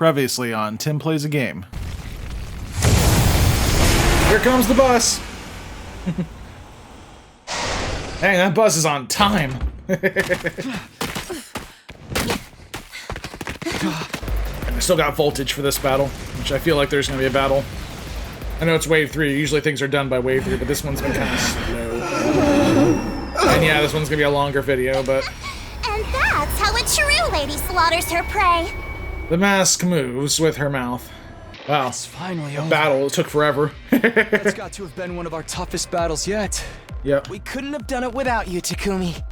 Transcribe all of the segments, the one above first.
Previously on Tim Plays a Game. Here comes the bus! Dang, that bus is on time! And I still got voltage for this battle, which I feel like there's gonna be a battle. I know it's wave 3, usually things are done by wave 3, but this one's been kind of slow. And yeah, this one's gonna be a longer video, but... And that's how a true lady slaughters her prey! The mask moves with her mouth. Wow. It's finally over. Battle, it took forever. That's got to have been one of our toughest battles yet. Yep. We couldn't have done it without you, Takumi.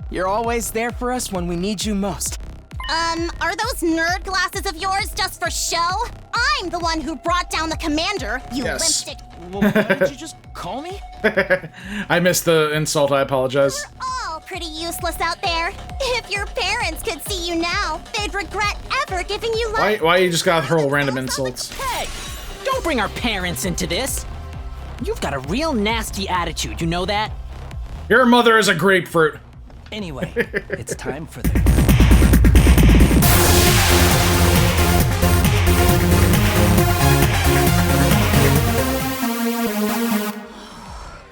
You're always there for us when we need you most. Are those nerd glasses of yours just for show? I'm the one who brought down the commander, you Yes. lipstick. Well, why did you just call me? I missed the insult, I apologize. You're all pretty useless out there. If your parents could see you now, they'd regret ever giving you life. Why you just gotta hurl random insults? Hey, don't bring our parents into this. You've got a real nasty attitude, you know that? Your mother is a grapefruit. Anyway, it's time for the...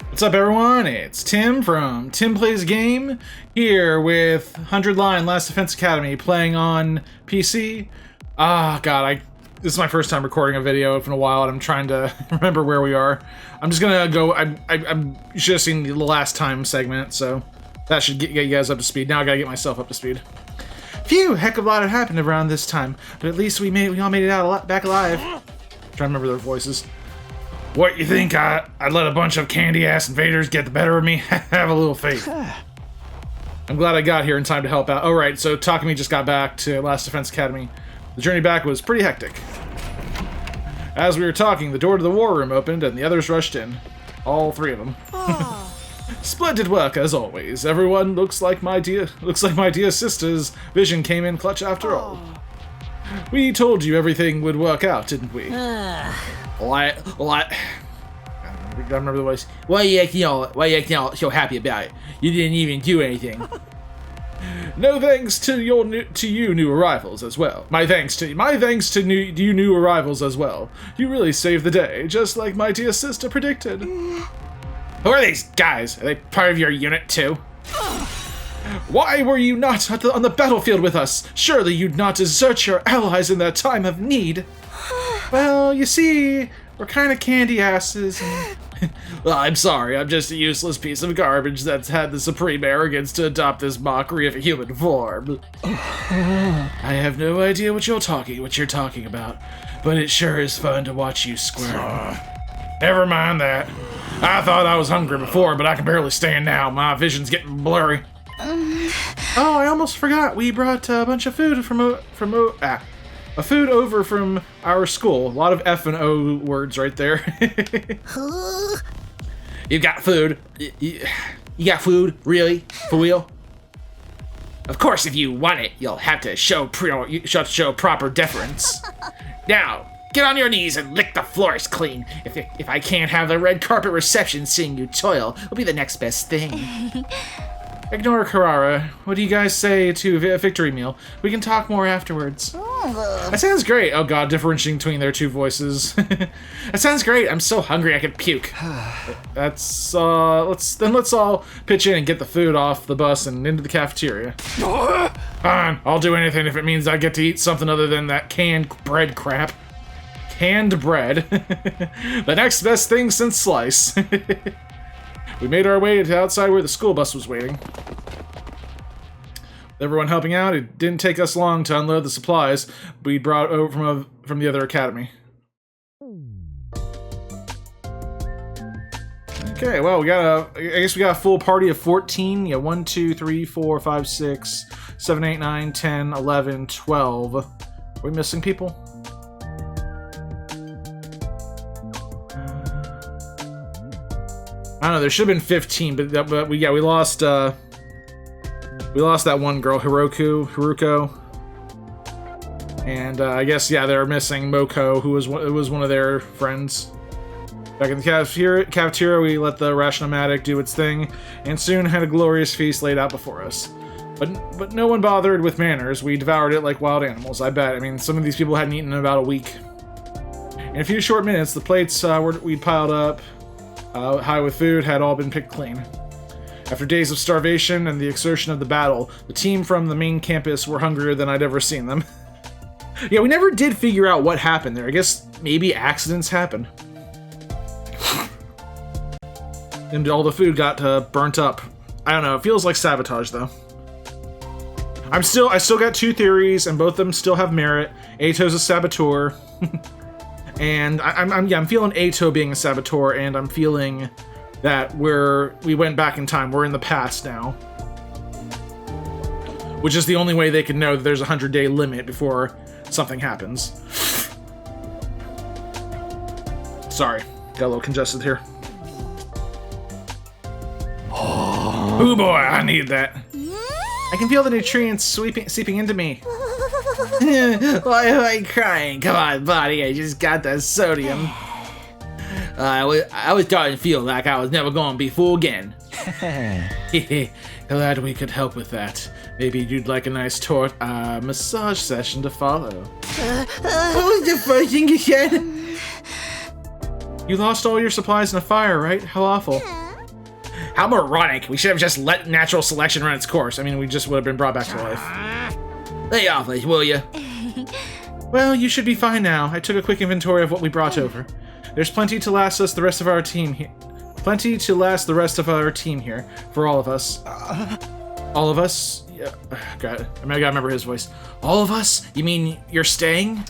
What's up, everyone? It's Tim from Tim Plays a Game, here with 100 Line Last Defense Academy, playing on PC. Ah, God, this is my first time recording a video in a while, and I'm trying to remember where we are. I'm just gonna go, you should have seen the last time segment, so that should get you guys up to speed. Now I gotta get myself up to speed. Phew, heck of a lot had happened around this time, but at least we all made it out back alive. Trying to remember their voices. What, you think I'd let a bunch of candy-ass invaders get the better of me? Have a little faith. I'm glad I got here in time to help out. Oh, right, so Takumi just got back to Last Defense Academy. The journey back was pretty hectic. As we were talking, the door to the war room opened and the others rushed in. All three of them. Splendid work, as always. Everyone looks like my dear sister's vision came in clutch after all. We told you everything would work out, didn't we? I remember the voice. Why are you acting all so happy about it? You didn't even do anything. No thanks to you new arrivals as well. My thanks to you new arrivals as well. You really saved the day, just like my dear sister predicted. Who are these guys? Are they part of your unit too? Why were you not on the battlefield with us? Surely you'd not desert your allies in their time of need. Well, you see, we're kind of candy asses. Well, I'm sorry, I'm just a useless piece of garbage that's had the supreme arrogance to adopt this mockery of a human form. I have no idea what you're talking about, but it sure is fun to watch you squirm. Never mind that. I thought I was hungry before, but I can barely stand now. My vision's getting blurry. Oh, I almost forgot. We brought a bunch of food food over from our school. A lot of F and O words right there. You've got food. You got food? Really? For real? Of course, if you want it, you'll have to show proper deference. Now, get on your knees and lick the floors clean. If I can't have the red carpet reception seeing you toil, it'll be the next best thing. Ignore Carrara. What do you guys say to a victory meal? We can talk more afterwards. That sounds great. Oh god, differentiating between their two voices. That sounds great. I'm so hungry I could puke. Let's all pitch in and get the food off the bus and into the cafeteria. Fine, I'll do anything if it means I get to eat something other than that canned bread crap. Canned bread. The next best thing since slice. We made our way to outside where the school bus was waiting. With everyone helping out, it didn't take us long to unload the supplies we brought over from the other academy. Okay, well, I guess we got a full party of 14. Yeah, 1, 2, 3, 4, 5, 6, 7, 8, 9, 10, 11, 12. Are we missing people? I don't know, there should have been 15, but we lost that one girl, Haruko. And I guess, yeah, they're missing Moko, who was one of their friends. Back in the cafeteria, we let the Rationomatic do its thing, and soon had a glorious feast laid out before us. But no one bothered with manners. We devoured it like wild animals, I bet. I mean, some of these people hadn't eaten in about a week. In a few short minutes, the plates we'd piled up high with food had all been picked clean. After days of starvation and the exertion of the battle, the team from the main campus were hungrier than I'd ever seen them. Yeah, we never did figure out what happened there. I guess maybe accidents happen. And all the food got burnt up. I don't know, it feels like sabotage though. I still got 2 theories, and both of them still have merit. Ato's a saboteur. And I'm feeling Ato being a saboteur, and I'm feeling that we went back in time. We're in the past now. Which is the only way they can know that there's a 100-day limit before something happens. Sorry, got a little congested here. Oh boy, I need that. I can feel the nutrients seeping into me. Why am I crying? Come on, buddy, I just got that sodium. I was starting to feel like I was never going to be full again. Glad we could help with that. Maybe you'd like a nice massage session to follow. What was the first thing you said? You lost all your supplies in a fire, right? How awful. How moronic. We should have just let natural selection run its course. I mean, we just would have been brought back to life. Lay off, will you? Well, you should be fine now. I took a quick inventory of what we brought over. There's plenty to last us the rest of our team here. Plenty to last the rest of our team here. For all of us. All of us? Yeah. God, I gotta remember his voice. All of us? You mean you're staying?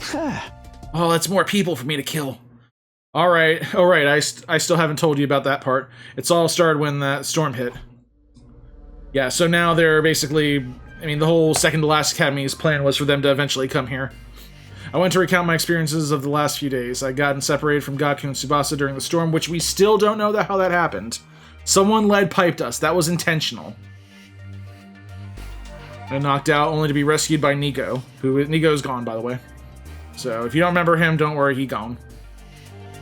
Oh, that's more people for me to kill. Alright, I still haven't told you about that part. It's all started when that storm hit. Yeah, so now they're basically... I mean, the whole second to last academy's plan was for them to eventually come here. I went to recount my experiences of the last few days. I'd gotten separated from Gaku and Tsubasa during the storm, which we still don't know how that happened. Someone lead-piped us. That was intentional. I knocked out only to be rescued by Nigo. Nigo's gone, by the way. So, if you don't remember him, don't worry, he's gone.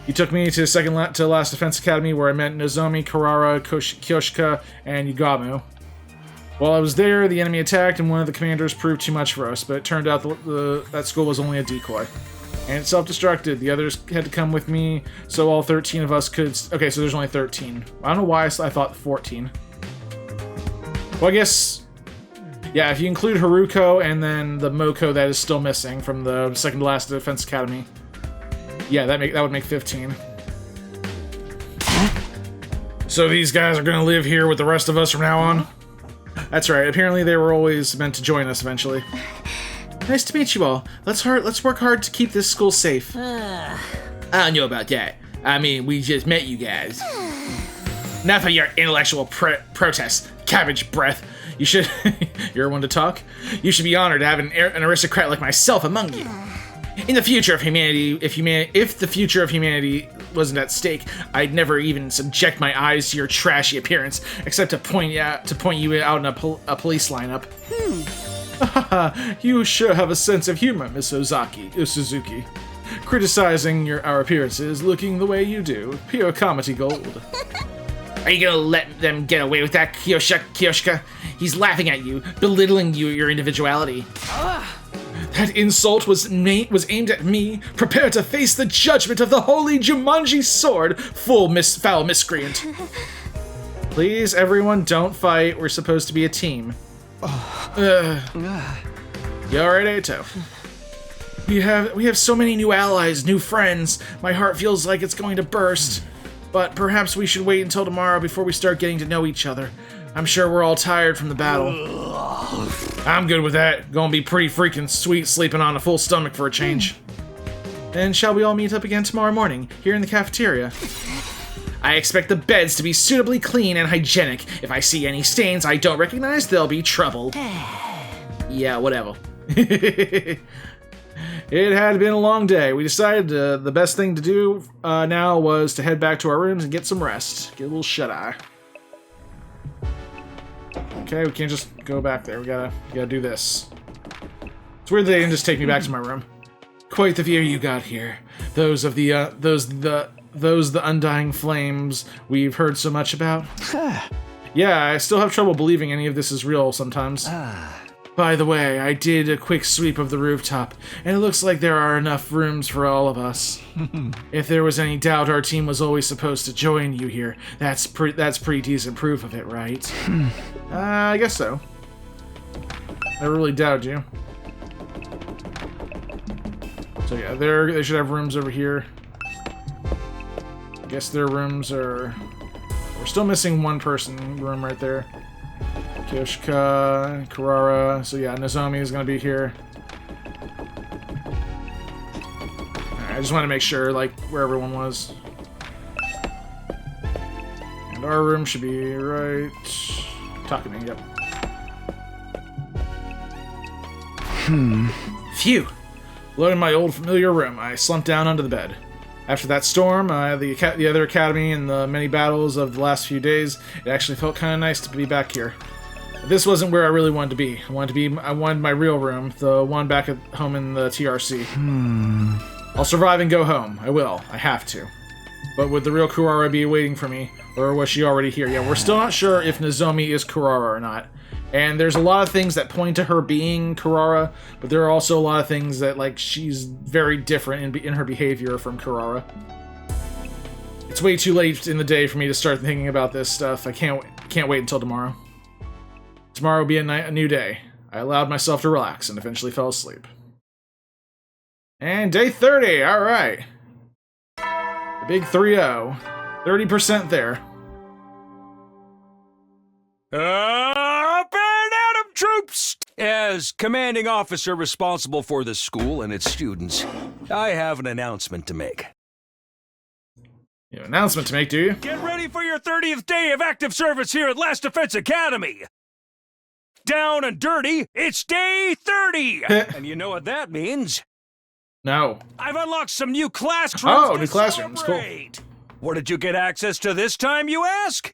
He took me to second to last defense academy where I met Nozomi, Karara, Kyoshika, and Yugamu. While I was there, the enemy attacked and one of the commanders proved too much for us, but it turned out that school was only a decoy. And it self-destructed. The others had to come with me, so all 13 of us could... Okay, so there's only 13. I don't know why I thought 14. Well, I guess... Yeah, if you include Haruko and then the Moko that is still missing from the second to last defense academy. Yeah, that would make 15. So these guys are gonna live here with the rest of us from now on? That's right, apparently they were always meant to join us eventually. Nice to meet you all. Let's work hard to keep this school safe. I don't know about that. I mean, we just met you guys. Enough of your intellectual protests, cabbage breath. You should... You're one to talk? You should be honored to have an aristocrat like myself among you. In the future of humanity, if the future of humanity wasn't at stake, I'd never even subject my eyes to your trashy appearance, except to point you out in a police lineup. You sure have a sense of humor, Miss Suzuki. Criticizing our appearances, looking the way you do, pure comedy gold. Are you gonna let them get away with that, Kyoshika? He's laughing at you, belittling your individuality. That insult was aimed at me. Prepare to face the judgment of the holy Jumanji sword, foul miscreant. Please, everyone, don't fight. We're supposed to be a team. You alright, Ato? We have so many new allies, new friends. My heart feels like it's going to burst. But perhaps we should wait until tomorrow before we start getting to know each other. I'm sure we're all tired from the battle. I'm good with that. Gonna be pretty freaking sweet sleeping on a full stomach for a change. And shall we all meet up again tomorrow morning, here in the cafeteria? I expect the beds to be suitably clean and hygienic. If I see any stains I don't recognize, there'll be trouble. Yeah, whatever. It had been a long day. We decided the best thing to do now was to head back to our rooms and get some rest. Get a little shut-eye. Okay, we can't just go back there. We gotta do this. It's weird they didn't just take me back to my room. Quite the view you got here. Those the undying flames we've heard so much about. Yeah, I still have trouble believing any of this is real sometimes. By the way, I did a quick sweep of the rooftop, and it looks like there are enough rooms for all of us. If there was any doubt our team was always supposed to join you here, that's pretty decent proof of it, right? I guess so. Never really doubted you. So yeah, they should have rooms over here. I guess their rooms are... We're still missing one person room right there. Kyoshika, Kurara. So yeah, Nozomi is gonna be here. Alright, I just want to make sure, like, where everyone was. And our room should be right... Takumi, yep. Phew! Loading my old familiar room, I slumped down onto the bed. After that storm, the other academy, and the many battles of the last few days, it actually felt kind of nice to be back here. But this wasn't where I really wanted to be. I wanted my real room, the one back at home in the TRC. I'll survive and go home. I will. I have to. But would the real Kurara be waiting for me, or was she already here? Yeah, we're still not sure if Nozomi is Kurara or not. And there's a lot of things that point to her being Kurara, but there are also a lot of things that, like, she's very different in her behavior from Kurara. It's way too late in the day for me to start thinking about this stuff. I can't wait until tomorrow. Tomorrow will be a new day. I allowed myself to relax and eventually fell asleep. And day 30, alright. The big 3-0. 30% there. Up and at 'em, troops! As commanding officer responsible for the school and its students, I have an announcement to make. You have an announcement to make, do you? Get ready for your 30th day of active service here at Last Defense Academy! Down and dirty, it's day 30! And you know what that means? No. I've unlocked some new classrooms. Oh, new classrooms, cool. Where did you get access to this time, you ask?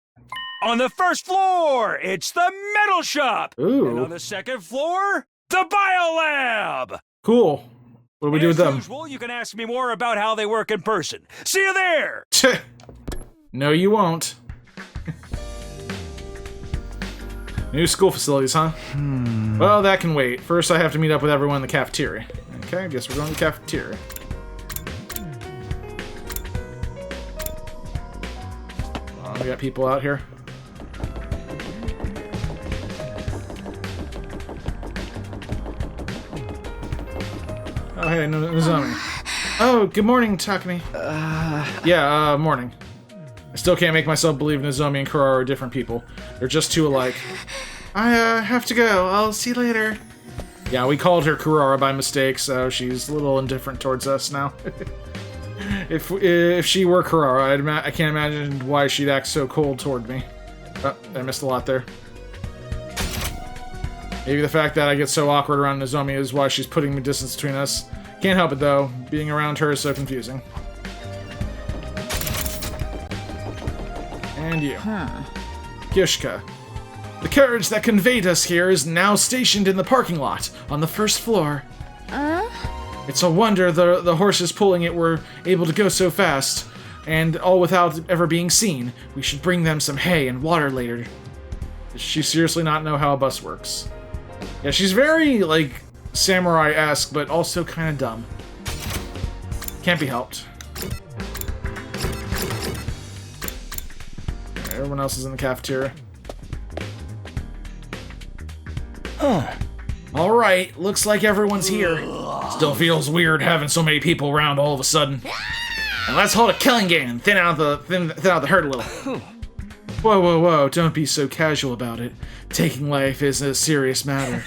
On the first floor, it's the metal shop. Ooh. And on the second floor, the biolab. Cool. What do we do with them? As usual, you can ask me more about how they work in person. See you there. No, you won't. New school facilities, huh? Well, that can wait. First, I have to meet up with everyone in the cafeteria. Okay, I guess we're going to the cafeteria. We got people out here. Oh, hey, Nozomi. Oh, good morning, Takumi. Morning. I still can't make myself believe Nozomi and Kurara are different people. They're just too alike. I have to go. I'll see you later. Yeah, we called her Kurara by mistake, so she's a little indifferent towards us now. If she were Kurara, I can't imagine why she'd act so cold toward me. Oh, I missed a lot there. Maybe the fact that I get so awkward around Nozomi is why she's putting me distance between us. Can't help it though, being around her is so confusing. And you. Kyoshika. The carriage that conveyed us here is now stationed in the parking lot, on the first floor. It's a wonder the horses pulling it were able to go so fast, and all without ever being seen. We should bring them some hay and water later. Does she seriously not know how a bus works? Yeah, she's very, like, samurai-esque, but also kind of dumb. Can't be helped. Right, everyone else is in the cafeteria. Alright, looks like everyone's here. Still feels weird having so many people around all of a sudden. And let's hold a killing game and thin out the herd a little. Whoa, don't be so casual about it. Taking life is a serious matter.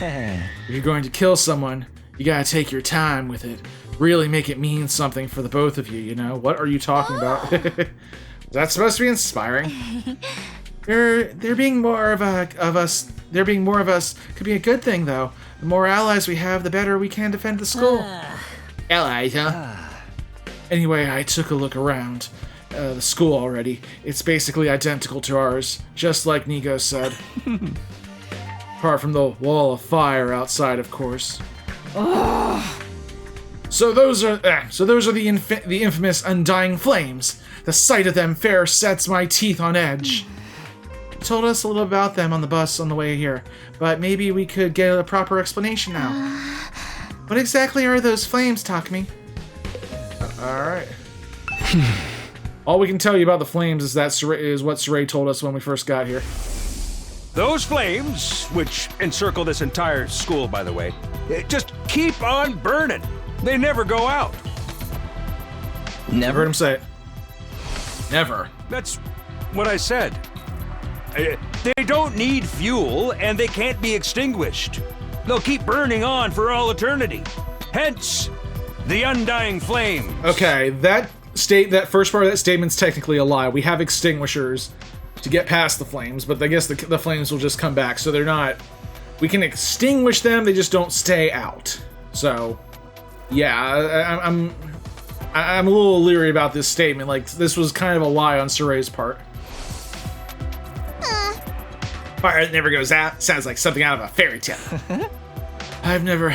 If you're going to kill someone, you gotta take your time with it. Really make it mean something for the both of you, you know? What are you talking about? That's supposed to be inspiring. There being more of us could be a good thing, though. The more allies we have, the better we can defend the school. Allies, huh? Anyway, I took a look around the school already. It's basically identical to ours, just like Nigo said. Apart from the wall of fire outside, of course. So those are the infamous undying flames. The sight of them fair sets my teeth on edge. told us a little about them on the bus on the way here, but maybe we could get a proper explanation now. What exactly are those flames, Takumi? Alright. All we can tell you about the flames is that is what Sirei told us when we first got here. Those flames, which encircle this entire school, by the way, just keep on burning. They never go out. Never heard him say it. Never. That's what I said. They don't need fuel, and they can't be extinguished. They'll keep burning on for all eternity. Hence, the undying flames. Okay, that first part of that statement's technically a lie. We have extinguishers to get past the flames, but I guess the flames will just come back, so they're not... We can extinguish them, they just don't stay out. So, yeah, I'm a little leery about this statement. Like, this was kind of a lie on Sirei's part. Fire that never goes out. Sounds like something out of a fairy tale. I never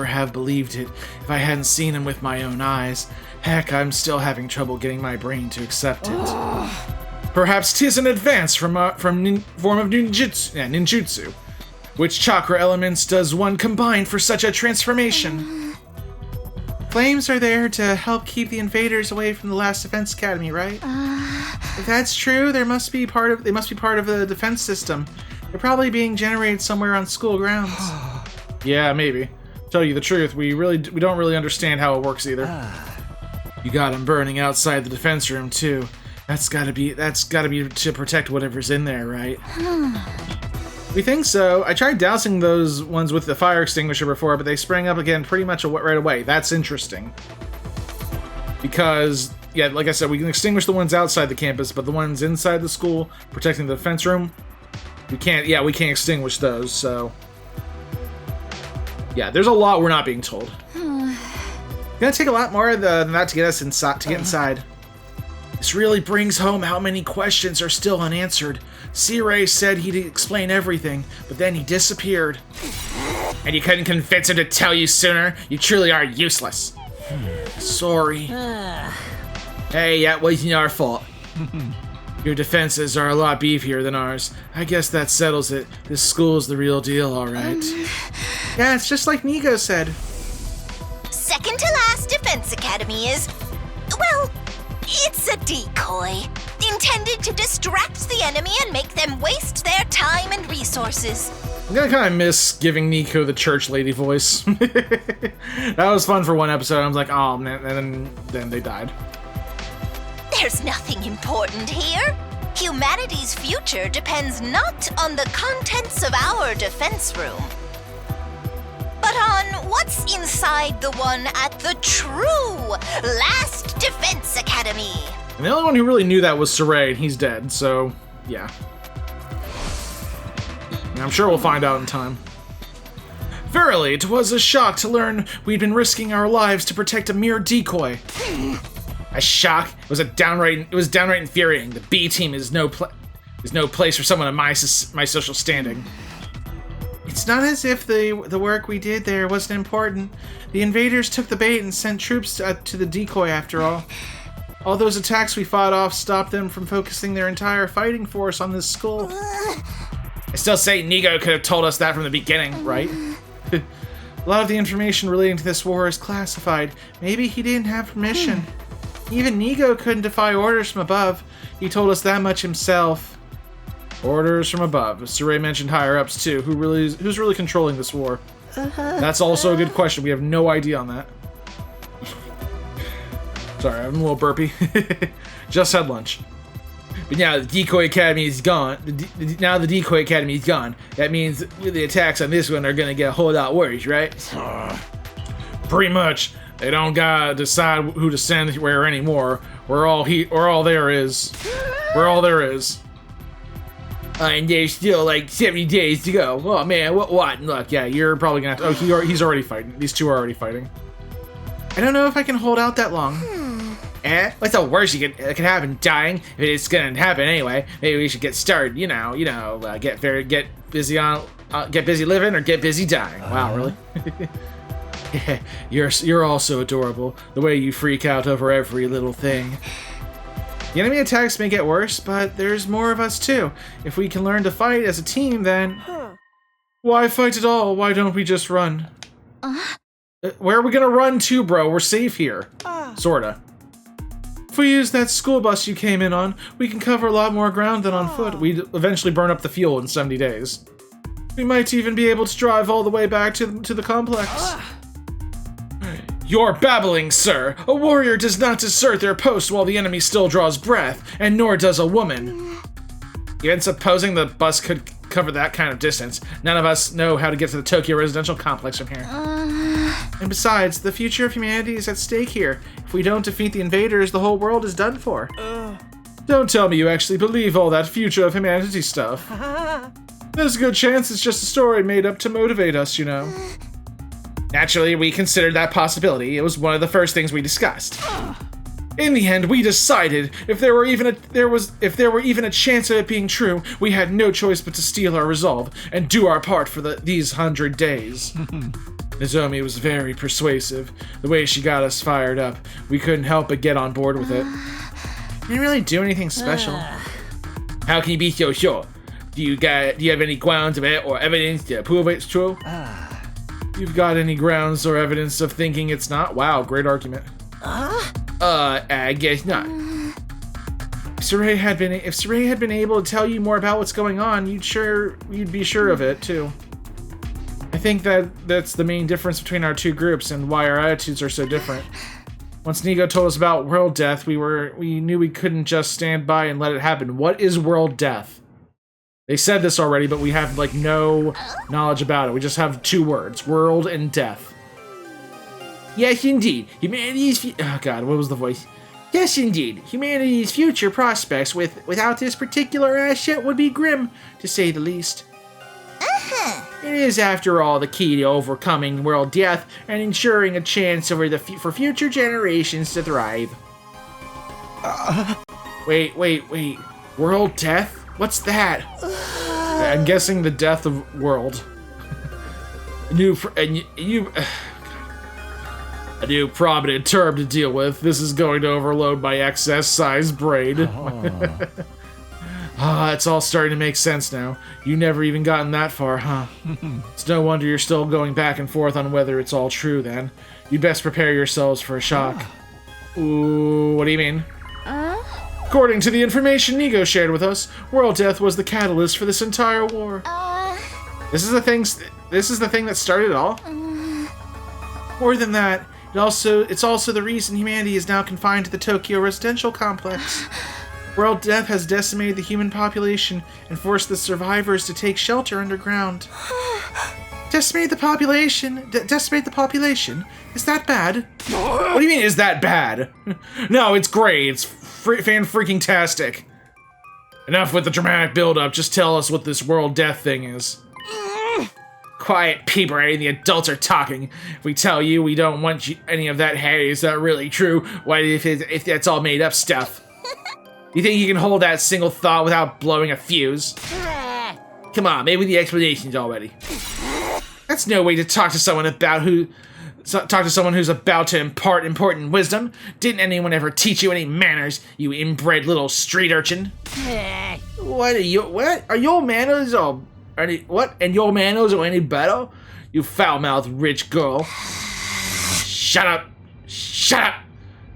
have believed it if I hadn't seen him with my own eyes. Heck, I'm still having trouble getting my brain to accept it. Perhaps 'tis an advance from form of ninjutsu. Which chakra elements does one combine for such a transformation? Flames are there to help keep the invaders away from the last defense academy, right? If that's true, they must be part of the defense system. They're probably being generated somewhere on school grounds. Yeah, maybe. Tell you the truth, we don't really understand how it works either. You got them burning outside the defense room too. That's gotta be to protect whatever's in there, right? We think so. I tried dousing those ones with the fire extinguisher before, but they sprang up again pretty much right away. That's interesting. Because, yeah, like I said, we can extinguish the ones outside the campus, but the ones inside the school, protecting the defense room, we can't extinguish those, so... Yeah, there's a lot we're not being told. Gonna take a lot more than that to get us inside. This really brings home how many questions are still unanswered. Sirei said he'd explain everything, but then he disappeared. And you couldn't convince him to tell you sooner? You truly are useless. Sorry. Hey, that wasn't our fault. Your defenses are a lot beefier than ours. I guess that settles it. This school's the real deal, alright. Yeah, it's just like Nigo said. Second to last defense academy is... well, it's a decoy. Intended to distract the enemy and make them waste their time and resources. I'm gonna kind of miss giving Nico the church lady voice. That was fun for one episode. I was like, oh man, and then they died. There's nothing important here. Humanity's future depends not on the contents of our defense room, but on what's inside the one at the true Last Defense Academy. And the only one who really knew that was Sirei, and he's dead, so, yeah. And I'm sure we'll find out in time. Verily, it was a shock to learn we'd been risking our lives to protect a mere decoy. A shock? It was downright infuriating. The B team is no place for someone of my social standing. It's not as if the work we did there wasn't important. The invaders took the bait and sent troops to the decoy after all. All those attacks we fought off stopped them from focusing their entire fighting force on this school. I still say Nigo could have told us that from the beginning, right? A lot of the information relating to this war is classified. Maybe he didn't have permission. Even Nigo couldn't defy orders from above. He told us that much himself. Orders from above. Sirei mentioned higher-ups too. Who's really controlling this war? That's also a good question. We have no idea on that. Sorry, I'm a little burpy. Just had lunch. But now the Decoy Academy is gone. Now the Decoy Academy is gone. That means the attacks on this one are gonna get a whole lot worse, right? Pretty much. They don't gotta decide who to send where anymore. We're all there is. And there's still like 70 days to go. Oh man, what? Look, yeah, you're probably gonna have to. Oh, he's already fighting. These two are already fighting. I don't know if I can hold out that long. What's the worst that could happen? Dying? If it's gonna happen anyway, maybe we should get started. Get busy living or get busy dying. Wow, really? You're all so adorable. The way you freak out over every little thing. The enemy attacks may get worse, but there's more of us too. If we can learn to fight as a team, then... Why fight at all? Why don't we just run? Where are we gonna run to, bro? We're safe here. Sorta. If we use that school bus you came in on, we can cover a lot more ground than on foot. We'd eventually burn up the fuel in 70 days. We might even be able to drive all the way back to the complex. You're babbling, sir. A warrior does not desert their post while the enemy still draws breath, and nor does a woman. Even supposing the bus could cover that kind of distance, none of us know how to get to the Tokyo residential complex from here. And besides, the future of humanity is at stake here. If we don't defeat the invaders, the whole world is done for. Don't tell me you actually believe all that future of humanity stuff. There's a good chance it's just a story made up to motivate us, you know. Naturally, we considered that possibility. It was one of the first things we discussed. In the end, we decided if there were even a chance of it being true, we had no choice but to steel our resolve and do our part for these 100 days. Nozomi was very persuasive. The way she got us fired up, we couldn't help but get on board with it. Didn't really do anything special. How can you be so sure? Do you have any grounds of it or evidence to prove it's true? You've got any grounds or evidence of thinking it's not? Wow, great argument. I guess not. If Sirei had been able to tell you more about what's going on, you'd be sure of it too. I think that's the main difference between our two groups and why our attitudes are so different. Once Nigo told us about world death, we knew we couldn't just stand by and let it happen. What is world death? They said this already, but we have, like, no knowledge about it. We just have two words, world and death. Yes, indeed. Oh, God, what was the voice? Yes, indeed. Humanity's future prospects without this particular asset would be grim, to say the least. It is, after all, the key to overcoming world death and ensuring a chance for future generations to thrive. Wait. World death? What's that? I'm guessing the death of world. A new prominent term to deal with. This is going to overload my excess-sized brain. It's all starting to make sense now. You never even gotten that far, huh? It's no wonder you're still going back and forth on whether it's all true, then. You'd best prepare yourselves for a shock. Ooh, what do you mean? According to the information Nigo shared with us, world death was the catalyst for this entire war. This is the thing that started it all? More than that, it's also the reason humanity is now confined to the Tokyo residential complex. World death has decimated the human population and forced the survivors to take shelter underground. Decimate the population? Decimate the population? Is that bad? What do you mean, is that bad? No, it's great. It's fan-freaking-tastic. Enough with the dramatic build-up. Just tell us what this world death thing is. Quiet, P-brain. The adults are talking. If we tell you we don't want any of that, hey, is that really true? What if that's all made-up stuff? You think you can hold that single thought without blowing a fuse? Come on, maybe the explanation's already. That's no way to talk to someone who's about to impart important wisdom. Didn't anyone ever teach you any manners, you inbred little street urchin? What are your manners or any better? You foul-mouthed rich girl. Shut up.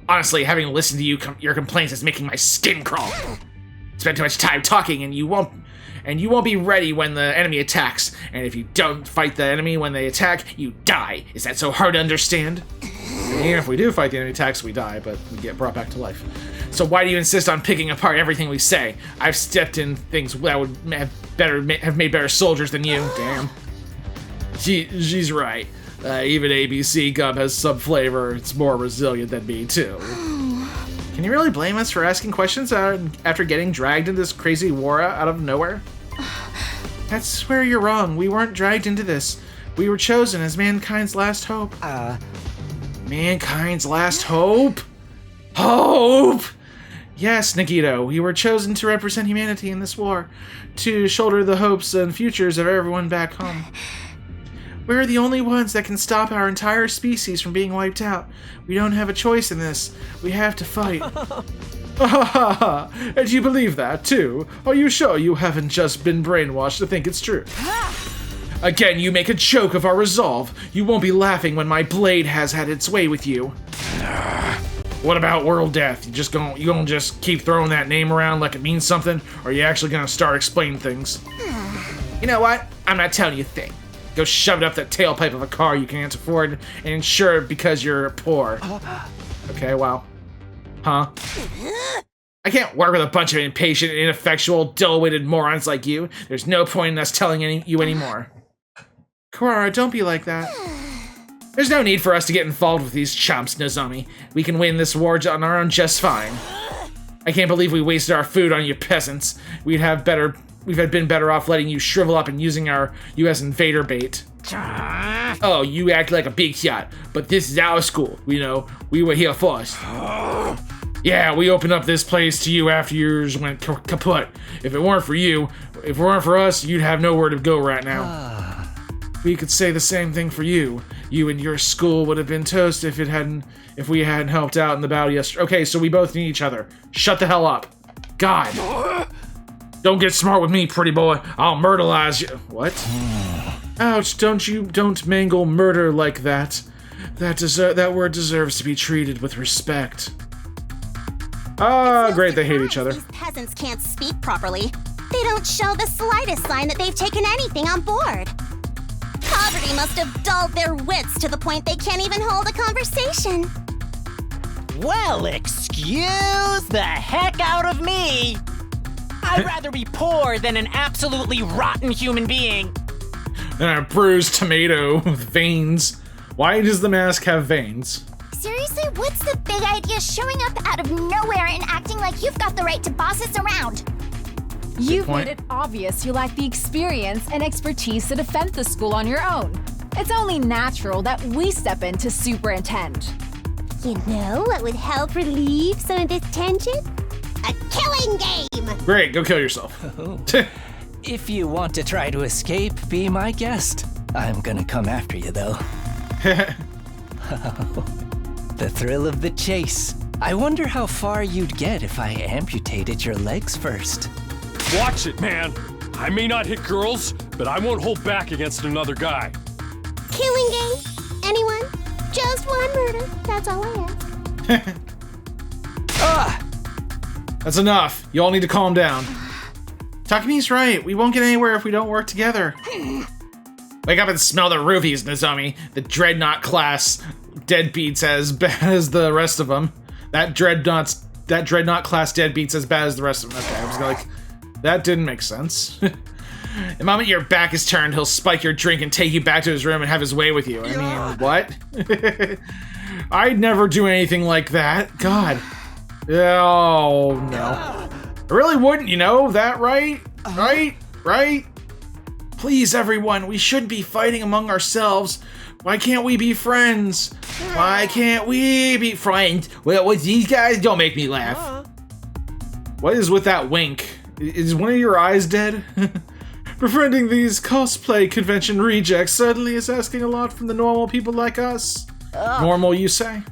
Honestly, having listened to your complaints is making my skin crawl. Spend too much time talking and you won't be ready when the enemy attacks. And if you don't fight the enemy when they attack, you die. Is that so hard to understand? Even if we do fight the enemy attacks, we die, but we get brought back to life. So why do you insist on picking apart everything we say? I've stepped in things that would have made better soldiers than you. Damn. She's right. Even ABC gum has some flavor. It's more resilient than me, too. Can you really blame us for asking questions after getting dragged into this crazy war out of nowhere? That's where you're wrong. We weren't dragged into this. We were chosen as mankind's last hope. Mankind's last hope? Hope! Yes, Nagito, we were chosen to represent humanity in this war, to shoulder the hopes and futures of everyone back home. We're the only ones that can stop our entire species from being wiped out. We don't have a choice in this. We have to fight. Ha ha ha! And you believe that, too? Are you sure you haven't just been brainwashed to think it's true? Again, you make a joke of our resolve. You won't be laughing when my blade has had its way with you. What about World Death? You gonna just keep throwing that name around like it means something? Or are you actually gonna start explaining things? You know what? I'm not telling you a thing. Go shove it up that tailpipe of a car you can't afford and insure it because you're poor. Okay, wow. Huh? I can't work with a bunch of impatient, ineffectual, dull-witted morons like you. There's no point in us telling you anymore. Kurara, don't be like that. There's no need for us to get involved with these chumps, Nozomi. We can win this war on our own just fine. I can't believe we wasted our food on you peasants. We'd have been better off letting you shrivel up and using you as invader bait. Oh, you act like a big shot, but this is our school. We were here first. Yeah, we opened up this place to you after yours went kaput. If it weren't for us, you'd have nowhere to go right now. We could say the same thing for you. You and your school would have been toast if we hadn't helped out in the battle yesterday. Okay, so we both need each other. Shut the hell up. God. Don't get smart with me, pretty boy. I'll myrtleize you. What? Ouch, don't mangle murder like that. That word deserves to be treated with respect. Ah, great, they hate each other. These peasants can't speak properly. They don't show the slightest sign that they've taken anything on board. Poverty must have dulled their wits to the point they can't even hold a conversation. Well, excuse the heck out of me. I'd rather be poor than an absolutely rotten human being. And a bruised tomato with veins. Why does the mask have veins? Seriously, what's the big idea showing up out of nowhere and acting like you've got the right to boss us around? You've made it obvious you lack the experience and expertise to defend the school on your own. It's only natural that we step in to superintend. You know what would help relieve some of this tension? A killing game! Great, go kill yourself. If you want to try to escape, be my guest. I'm gonna come after you, though. The thrill of the chase. I wonder how far you'd get if I amputated your legs first. Watch it, man. I may not hit girls, but I won't hold back against another guy. Killing game? Anyone? Just one murder. That's all I ask. That's enough. You all need to calm down. Takumi's right. We won't get anywhere if we don't work together. Wake up and smell the roofies, Nozomi. The Dreadnought class deadbeats as bad as the rest of them. That Dreadnought class deadbeats as bad as the rest of them. Okay, I was like, that didn't make sense. The moment your back is turned, he'll spike your drink and take you back to his room and have his way with you. I mean, what? I'd never do anything like that. God. Oh, no. I really wouldn't, you know that, right? Right? Please, everyone, we shouldn't be fighting among ourselves. Why can't we be friends? Why can't we be friends? Well, with these guys, don't make me laugh. What is with that wink? Is one of your eyes dead? Befriending these cosplay convention rejects certainly is asking a lot from the normal people like us. Normal, you say?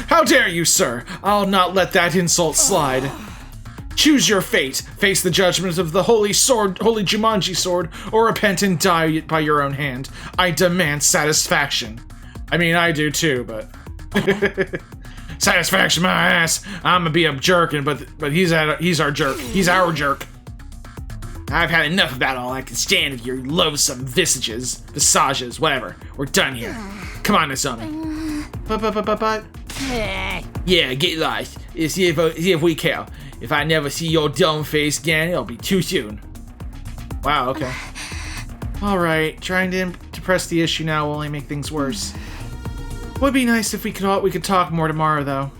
How dare you, sir? I'll not let that insult slide. Choose your fate. Face the judgment of the holy Jumanji sword, or repent and die by your own hand. I demand satisfaction. I mean, I do too, but... Satisfaction my ass. I'm gonna be a jerkin, but he's our jerk. He's our jerk. I've had enough about all I can stand of your loathsome visages, whatever. We're done here. Come on, Nozomi. But. Yeah, get lost. See if we care. If I never see your dumb face again, it'll be too soon. Wow, okay. Alright, trying to press the issue now will only make things worse. Would be nice if we could talk more tomorrow, though.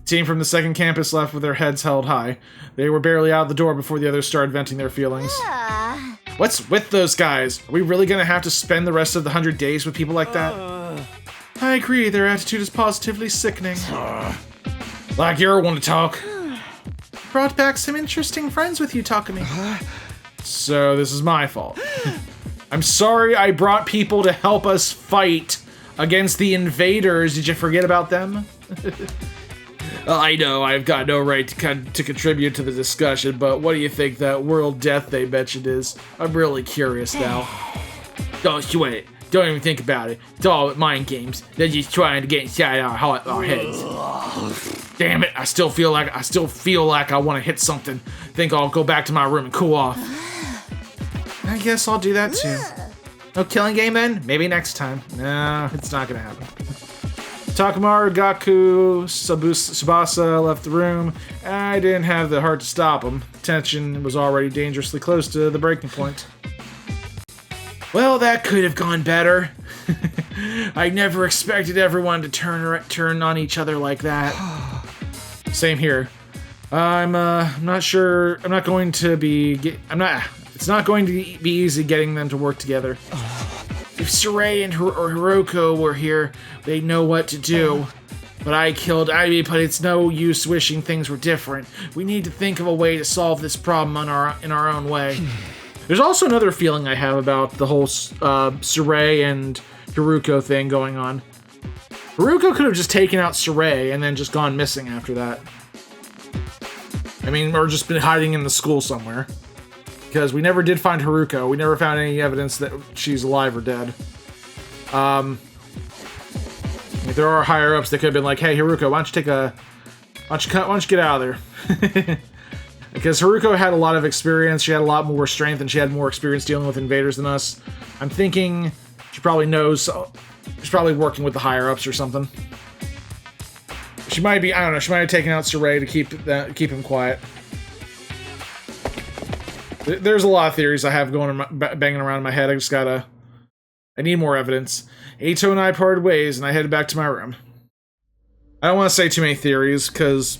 Team from the second campus left with their heads held high. They were barely out the door before the others started venting their feelings. What's with those guys? Are we really gonna have to spend the rest of the 100 days with people like that? I agree, their attitude is positively sickening. Like you want to talk? Brought back some interesting friends with you, Takumi. So this is my fault. I'm sorry I brought people to help us fight against the invaders. Did you forget about them? I know I've got no right to contribute to the discussion, but what do you think that World Death they mentioned is? I'm really curious now. Don't sweat it. Don't even think about it. It's all mind games. They're just trying to get inside our heads. Damn it! I still feel like I want to hit something. Think I'll go back to my room and cool off. I guess I'll do that too. No killing game then? Maybe next time. No, it's not gonna happen. Takamaru, Gaku, Tsubasa left the room. I didn't have the heart to stop them. Tension was already dangerously close to the breaking point. Well, that could have gone better. I never expected everyone to turn on each other like that. Same here. I'm not sure. It's not going to be easy getting them to work together. If Sirei and Hiroko were here, they'd know what to do. But I killed Ivy, but it's no use wishing things were different. We need to think of a way to solve this problem in our own way. There's also another feeling I have about the whole Sirei and Hiroko thing going on. Hiroko could have just taken out Sirei and then just gone missing after that. I mean, or just been hiding in the school somewhere. Because we never did find Haruko. We never found any evidence that she's alive or dead. If there are higher ups that could have been like, "Hey, Haruko, why don't you get out of there?" Because Haruko had a lot of experience. She had a lot more strength, and she had more experience dealing with invaders than us. I'm thinking she probably knows. She's probably working with the higher ups or something. She might be. I don't know. She might have taken out Sirei to keep him quiet. There's a lot of theories I have banging around in my head. I need more evidence. Eito and I parted ways, and I headed back to my room. I don't want to say too many theories, because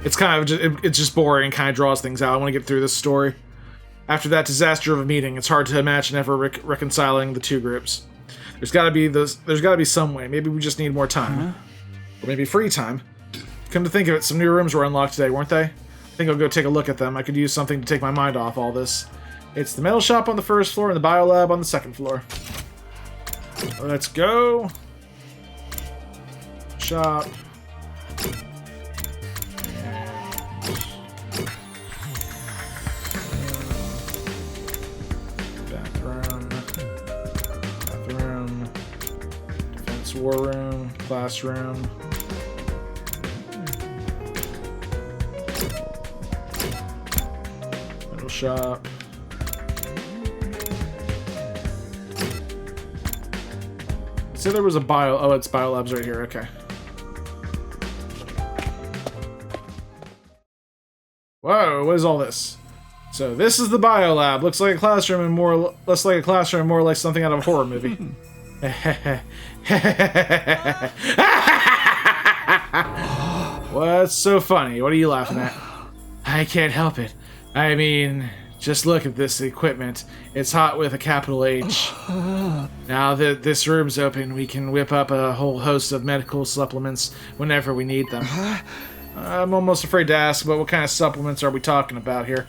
it's just boring and kind of draws things out. I want to get through this story. After that disaster of a meeting, it's hard to imagine ever reconciling the two groups. There's got to be some way. Maybe we just need more time. Or maybe free time. Come to think of it, some new rooms were unlocked today, weren't they? I think I'll go take a look at them. I could use something to take my mind off all this. It's the metal shop on the first floor and the biolab on the second floor. Let's go. Shop. Bathroom. Defense war room. Classroom. Shop. So there was a it's biolabs right here, okay. Whoa, what is all this? So this is the biolab. Looks like a classroom and less like a classroom, more like something out of a horror movie. What's so funny? What are you laughing at? I can't help it. I mean, just look at this equipment. It's hot with a capital H. Now that this room's open, we can whip up a whole host of medical supplements whenever we need them. I'm almost afraid to ask, but what kind of supplements are we talking about here?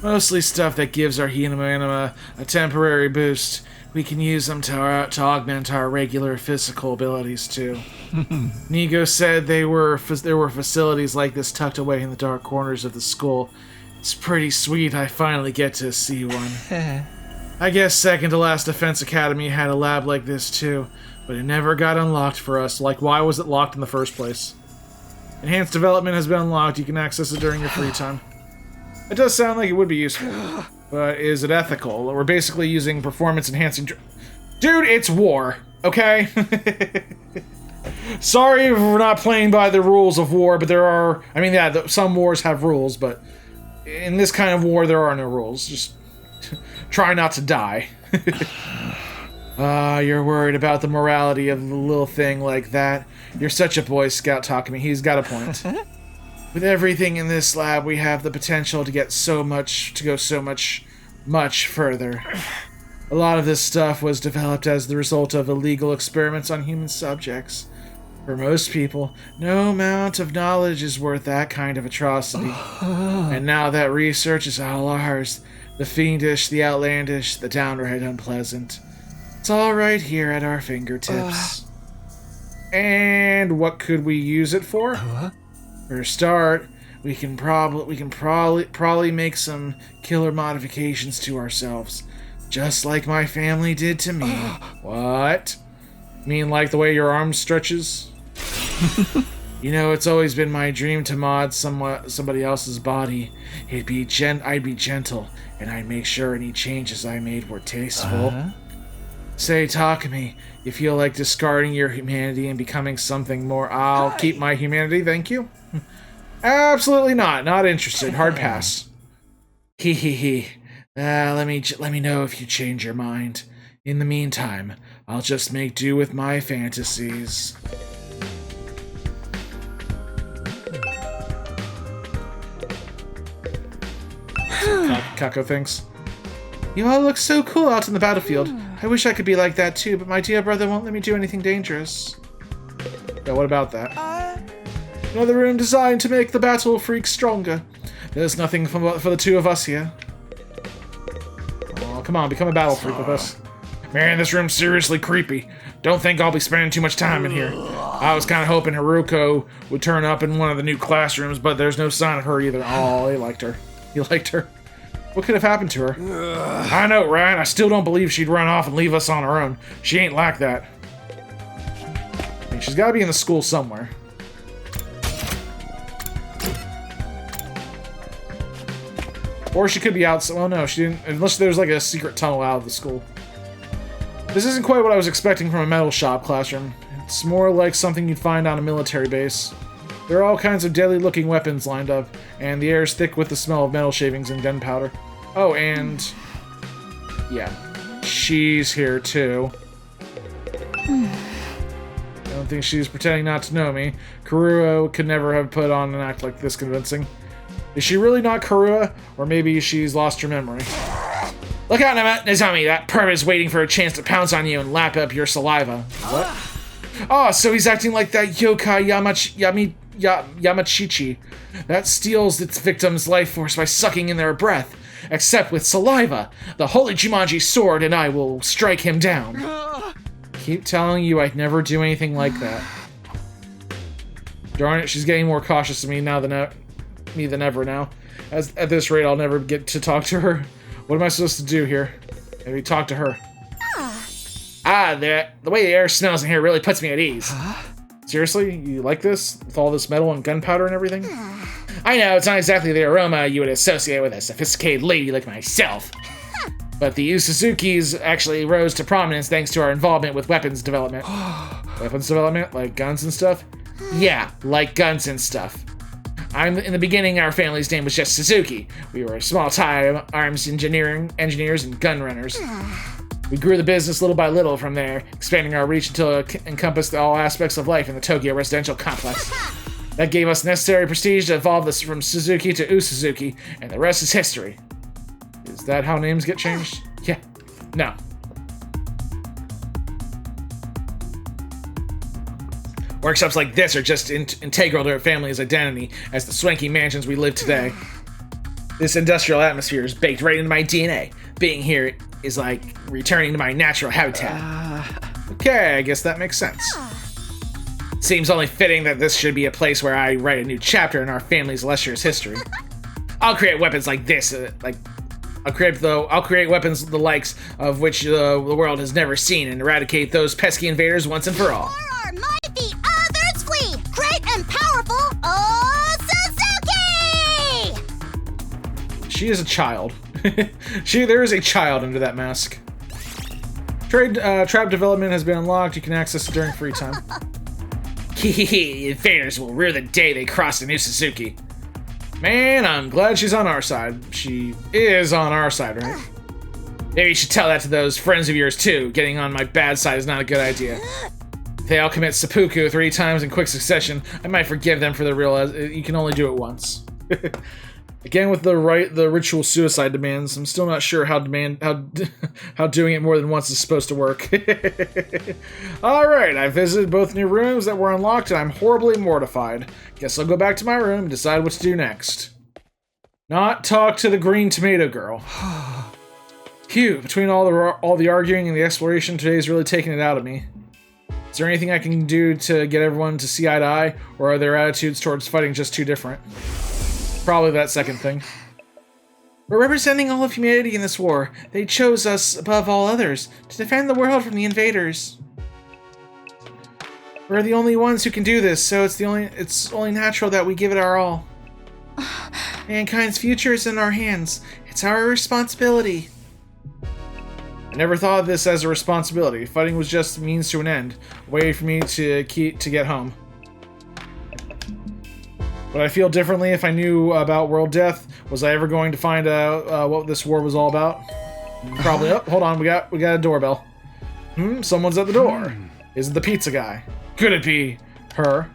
Mostly stuff that gives our hemoanima a temporary boost. We can use them to augment our regular physical abilities, too. Nigo said there were facilities like this tucked away in the dark corners of the school. It's pretty sweet I finally get to see one. I guess second to last Defense Academy had a lab like this, too, but it never got unlocked for us. Like, why was it locked in the first place? Enhanced development has been unlocked. You can access it during your free time. It does sound like it would be useful. But is it ethical? We're basically using performance-enhancing... Dude, it's war, okay? Sorry if we're not playing by the rules of war, but there are... I mean, yeah, some wars have rules, but in this kind of war, there are no rules. Just try not to die. You're worried about the morality of a little thing like that. You're such a Boy Scout, Takumi. He's got a point. With everything in this lab, we have the potential to go so much further. A lot of this stuff was developed as the result of illegal experiments on human subjects. For most people, no amount of knowledge is worth that kind of atrocity. And now that research is all ours, the fiendish, the outlandish, the downright unpleasant, it's all right here at our fingertips. And what could we use it for? For a start, we can probably make some killer modifications to ourselves, just like my family did to me. What? You mean like the way your arm stretches? You know, it's always been my dream to mod somebody else's body. I'd be gentle, and I'd make sure any changes I made were tasteful. Say, Takumi, you feel like discarding your humanity and becoming something more? I'll keep my humanity, thank you. Absolutely not. Not interested. Hard pass. Hee hee hee. Let me know if you change your mind. In the meantime, I'll just make do with my fantasies. Kako thinks. You all look so cool out in the battlefield. I wish I could be like that too, but my dear brother won't let me do anything dangerous. Yeah, what about that? Another room designed to make the battle freak stronger. There's nothing for the two of us here. Oh, come on, become a battle freak with us. Man, this room's seriously creepy. Don't think I'll be spending too much time in here. I was kind of hoping Haruko would turn up in one of the new classrooms, but there's no sign of her either. Oh, he liked her. He liked her. What could have happened to her? I know, right? I still don't believe she'd run off and leave us on her own. She ain't like that. I mean, she's got to be in the school somewhere. Or she could be out. Well, no, she didn't. Unless there's like a secret tunnel out of the school. This isn't quite what I was expecting from a metal shop classroom. It's more like something you'd find on a military base. There are all kinds of deadly-looking weapons lined up, and the air is thick with the smell of metal shavings and gunpowder. Oh, and... yeah. She's here, too. I don't think she's pretending not to know me. Karua could never have put on an act like this convincing. Is she really not Karua? Or maybe she's lost her memory. Look out, Nozomi! That perv is waiting for a chance to pounce on you and lap up your saliva. What? Oh, so he's acting like that yokai Yamachichi that steals its victim's life force by sucking in their breath, except with saliva. The holy Jumanji sword and I will strike him down. Keep telling you I'd never do anything like that. Darn it, she's getting more cautious of me now than ever now. At this rate, I'll never get to talk to her. What am I supposed to do here? Maybe talk to her. The way the air smells in here really puts me at ease. Seriously? You like this? With all this metal and gunpowder and everything? I know, it's not exactly the aroma you would associate with a sophisticated lady like myself. But the Usuzukis actually rose to prominence thanks to our involvement with weapons development. Weapons development? Like guns and stuff? Yeah, like guns and stuff. In the beginning, our family's name was just Suzuki. We were small-time arms engineers and gun runners. We grew the business little by little from there, expanding our reach until it encompassed all aspects of life in the Tokyo residential complex. That gave us necessary prestige to evolve this from Suzuki to Usuzuki, and the rest is history. Is that how names get changed? Yeah. No. Workshops like this are just integral to our family's identity as the swanky mansions we live today. This industrial atmosphere is baked right into my DNA. Being here is like returning to my natural habitat. Okay, I guess that makes sense. Seems only fitting that this should be a place where I write a new chapter in our family's illustrious history. I'll create weapons like this, I'll create weapons the likes of which the world has never seen and eradicate those pesky invaders once and for all. For our mighty others flee, great and powerful Suzuki! She is a child. There is a child under that mask. Trap development has been unlocked. You can access it during free time. Hehehe, invaders will rue the day they cross the new Suzuki. Man, I'm glad she's on our side. She is on our side, right? Maybe you should tell that to those friends of yours too. Getting on my bad side is not a good idea. If they all commit seppuku 3 times in quick succession, I might forgive them for the real. You can only do it once. Again, with the ritual suicide demands, I'm still not sure how doing it more than once is supposed to work. Alright, I visited both new rooms that were unlocked, and I'm horribly mortified. Guess I'll go back to my room and decide what to do next. Not talk to the green tomato girl. Phew, between all the arguing and the exploration, today's really taking it out of me. Is there anything I can do to get everyone to see eye to eye, or are their attitudes towards fighting just too different? Probably that second thing. We're representing all of humanity in this war. They chose us above all others to defend the world from the invaders. We're the only ones who can do this, so it's only natural that we give it our all. Mankind's future is in our hands. It's our responsibility. I never thought of this as a responsibility. Fighting was just a means to an end, a way for me to get home. Would I feel differently if I knew about world death? Was I ever going to find out what this war was all about? Probably. Oh, hold on, we got a doorbell. Someone's at the door. Is it the pizza guy? Could it be her?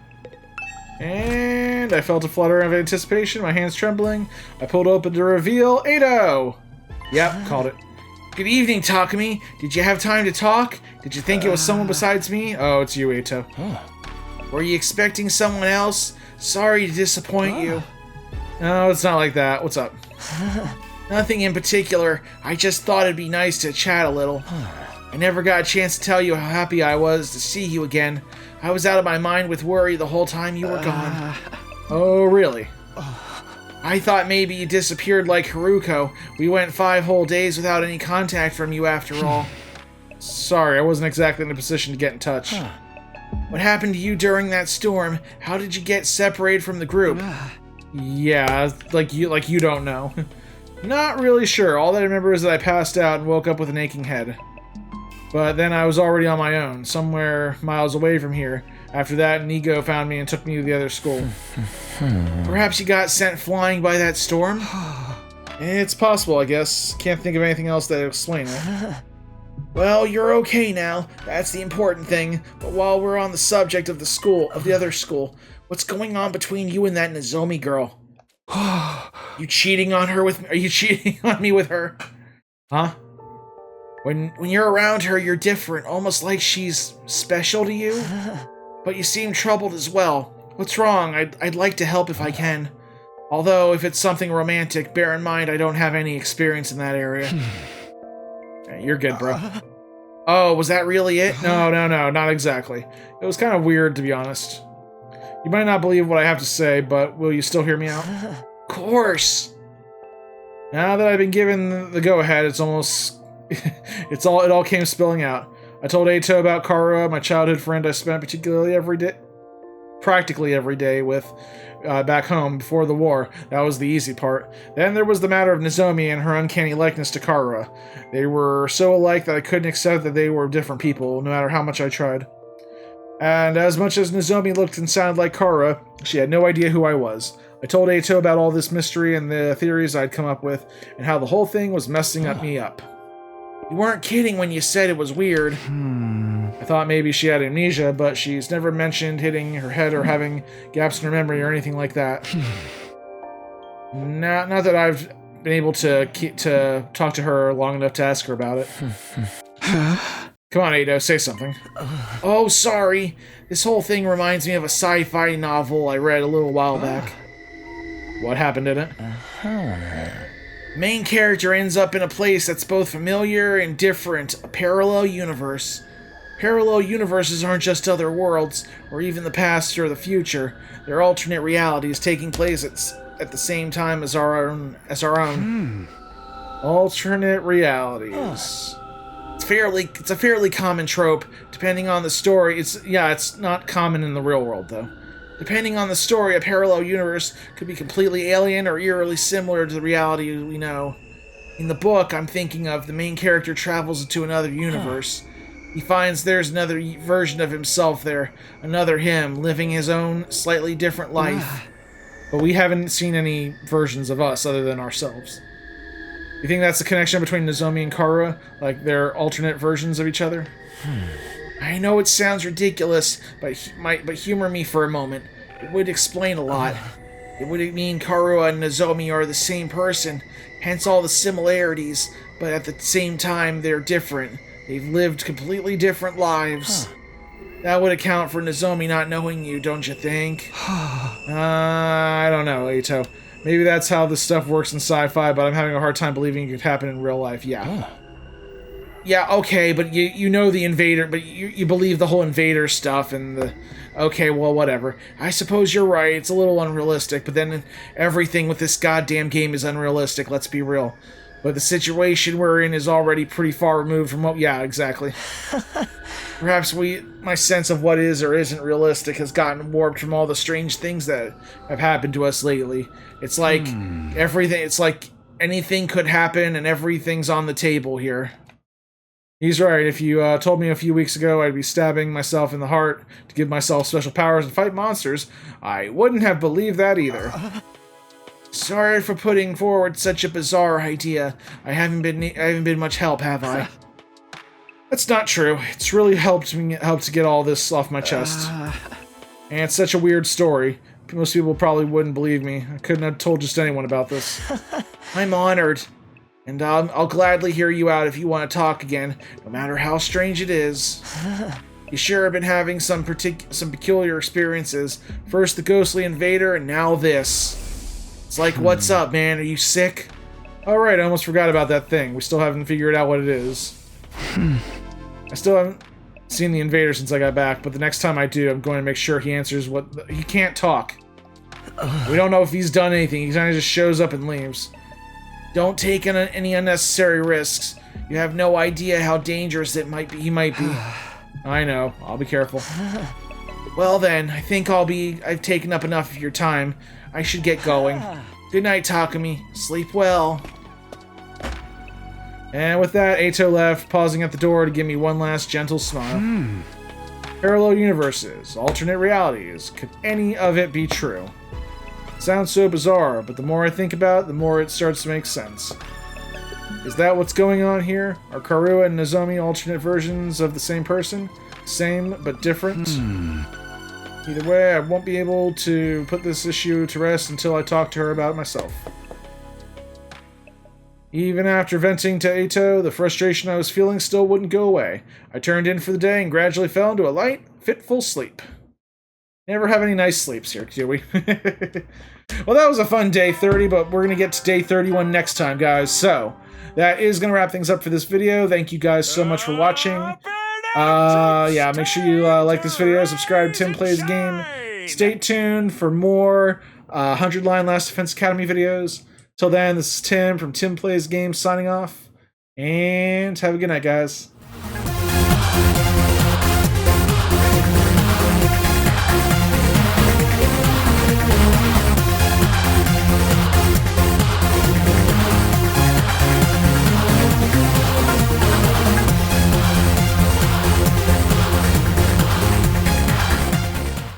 And I felt a flutter of anticipation, my hands trembling. I pulled open to reveal Eito! Yep, called it. Good evening, Takumi. Did you have time to talk? Did you think it was someone besides me? Oh, it's you, Eito. Were you expecting someone else? Sorry to disappoint you. No, it's not like that. What's up? Nothing in particular. I just thought it'd be nice to chat a little. I never got a chance to tell you how happy I was to see you again. I was out of my mind with worry the whole time you were gone. Oh, really? I thought maybe you disappeared like Haruko. We went 5 whole days without any contact from you after all. Sorry, I wasn't exactly in a position to get in touch. What happened to you during that storm? How did you get separated from the group? Yeah, like you don't know. Not really sure. All that I remember is that I passed out and woke up with an aching head. But then I was already on my own, somewhere miles away from here. After that, Nigo found me and took me to the other school. Perhaps you got sent flying by that storm? It's possible, I guess. Can't think of anything else that would explain it. Well, you're okay now. That's the important thing. But while we're on the subject of the other school, what's going on between you and that Nozomi girl? Are you cheating on me with her? Huh? When you're around her, you're different, almost like she's special to you. But you seem troubled as well. What's wrong? I'd like to help if I can. Although, if it's something romantic, bear in mind I don't have any experience in that area. Hey, you're good, bro. Oh, was that really it? No, not exactly. It was kind of weird, to be honest. You might not believe what I have to say, but will you still hear me out? Of course! Now that I've been given the go-ahead, it's almost... it all came spilling out. I told Eito about Kara, my childhood friend I spent practically every day with back home before the war. That was the easy part. Then there was the matter of Nozomi and her uncanny likeness to Kara. They were so alike that I couldn't accept that they were different people, no matter how much I tried. And as much as Nozomi looked and sounded like Kara, she had no idea who I was. I told Eito about all this mystery and the theories I'd come up with, and how the whole thing was messing me up. You weren't kidding when you said it was weird. I thought maybe she had amnesia, but she's never mentioned hitting her head or having gaps in her memory or anything like that. Not that I've been able to talk to her long enough to ask her about it. Come on, Eito, say something. Oh, sorry. This whole thing reminds me of a sci-fi novel I read a little while back. What happened in it? Main character ends up in a place that's both familiar and different, a parallel universe. Parallel universes aren't just other worlds, or even the past or the future. They're alternate realities taking place at the same time as our own. Alternate realities. It's a fairly common trope, depending on the story. It's not common in the real world, though. Depending on the story, a parallel universe could be completely alien or eerily similar to the reality we know. In the book I'm thinking of, the main character travels into another universe. He finds there's another version of himself there, another him, living his own, slightly different life. But we haven't seen any versions of us other than ourselves. You think that's the connection between Nozomi and Kara? Like they're alternate versions of each other? I know it sounds ridiculous, but humor me for a moment. It would explain a lot. It would mean Kara and Nozomi are the same person, hence all the similarities, but at the same time they're different. They've lived completely different lives. That would account for Nozomi not knowing you, don't you think? I don't know, Eito. Maybe that's how this stuff works in sci-fi, but I'm having a hard time believing it could happen in real life, yeah. Yeah, okay, but you know the invader, but you believe the whole invader stuff and the... Okay, well, whatever. I suppose you're right, it's a little unrealistic, but then everything with this goddamn game is unrealistic, let's be real. But the situation we're in is already pretty far removed from what... Yeah, exactly. Perhaps my sense of what is or isn't realistic has gotten warped from all the strange things that have happened to us lately. It's like everything... It's like anything could happen and everything's on the table here. He's right. If you told me a few weeks ago I'd be stabbing myself in the heart to give myself special powers and fight monsters, I wouldn't have believed that either. Sorry for putting forward such a bizarre idea. I haven't been much help, have I? That's not true. It's really helped to get all this off my chest. And it's such a weird story. Most people probably wouldn't believe me. I couldn't have told just anyone about this. I'm honored. And I'll gladly hear you out if you want to talk again, no matter how strange it is. You sure have been having some peculiar experiences. First the ghostly invader, and now this. It's like, what's up, man? Are you sick? Alright, I almost forgot about that thing. We still haven't figured out what it is. I still haven't seen the invader since I got back, but the next time I do, I'm going to make sure he answers what... He can't talk. We don't know if he's done anything. He kind of just shows up and leaves. Don't take any unnecessary risks. You have no idea how dangerous he might be. I know. I'll be careful. Well then, I think I've taken up enough of your time. I should get going. Good night, Takumi. Sleep well. And with that, Eito left, pausing at the door to give me one last gentle smile. Parallel universes, alternate realities. Could any of it be true? Sounds so bizarre, but the more I think about it, the more it starts to make sense. Is that what's going on here? Are Karua and Nozomi alternate versions of the same person? Same, but different? Either way, I won't be able to put this issue to rest until I talk to her about it myself. Even after venting to Eito, the frustration I was feeling still wouldn't go away. I turned in for the day and gradually fell into a light, fitful sleep. Never have any nice sleeps here, do we? Well, that was a fun day 30, but we're going to get to day 31 next time, guys. So, that is going to wrap things up for this video. Thank you guys so much for watching. Yeah, make sure you like this video, subscribe to TimPlaysAGame. Stay tuned for more 100-line Last Defense Academy videos. Till then, this is Tim from TimPlaysAGame signing off. And have a good night, guys.